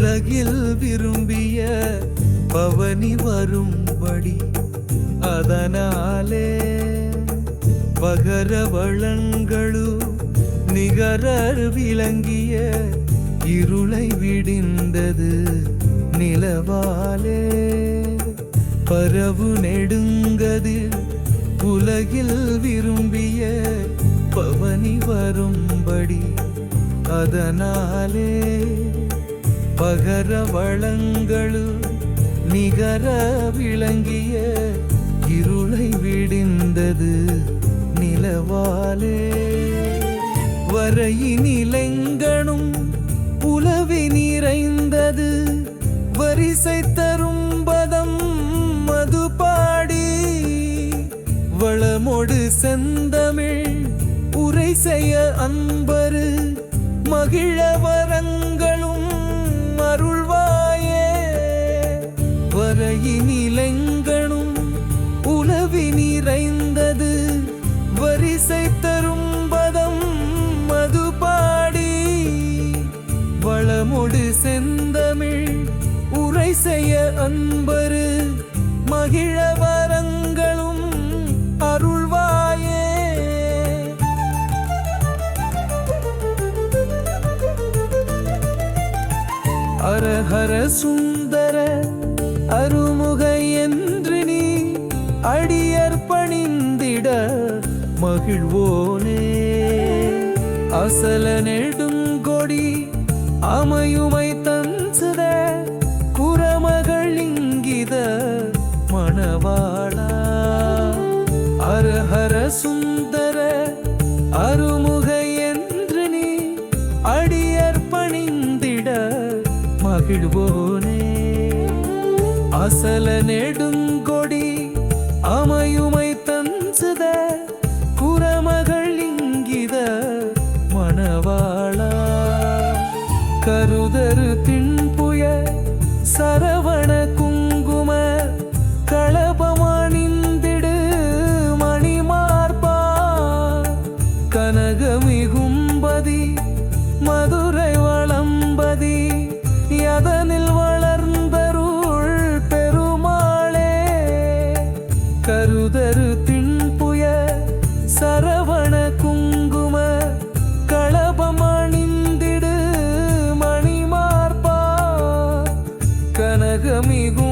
உலகில் விரும்பிய பவனி வரும்படி அதனாலே பகர வளங்களு நிகரர் விளங்கிய இருளை விடிந்தது நிலவாலே பரவு நெடுங்கதில் உலகில் விரும்பிய பவனி வரும்படி அதனாலே பகர வளங்களு நிகர விளங்கிய இருளை விடிந்தது நிலவாலே வரையினிலெங்கணும் உலவி நிறைந்தது வரிசை தரும் பதம் மது பாடி வளமொடு செந்தமிழ் உரை செய்ய அன்பரு மகிழ வரங்களும் அருள்வாயே வரையினிலெங்கணும் உலவி நிறைந்தது வரிசை தரும் பதம் மது பாடி வளமொடு செந்தமிழ் உரை செய்ய அன்பரு மகிழ வரங்களும் அருள்வாயே அரஹர சுந்தர அருமுக என்று நீ அடியர் பணிந்திட மகிழ்வோனே அசல நெடுங்கொடி அமையுமை தன்சுத குரமகள் இங்கித மணவாளா அரஹர சுந்தர அருமுக என்று நீ அடியர் பணிந்திட மகிழ்வோனே அசல நெடுங்கொடி அமையுமை தன்சுத குரமகள் இங்கித மணவாளா கருதரு திண்புய சரவண குங்கும களபமானிந்திடு மணிமார்பா கனகமிகும்பதி மதுரை வளம்பதி யதனில் வளர்ந்தருள் பெருமாளே கருதரு திண்புய சரவண குங்கும களபமணிந்திடு மணிமார்பா கனகமிகு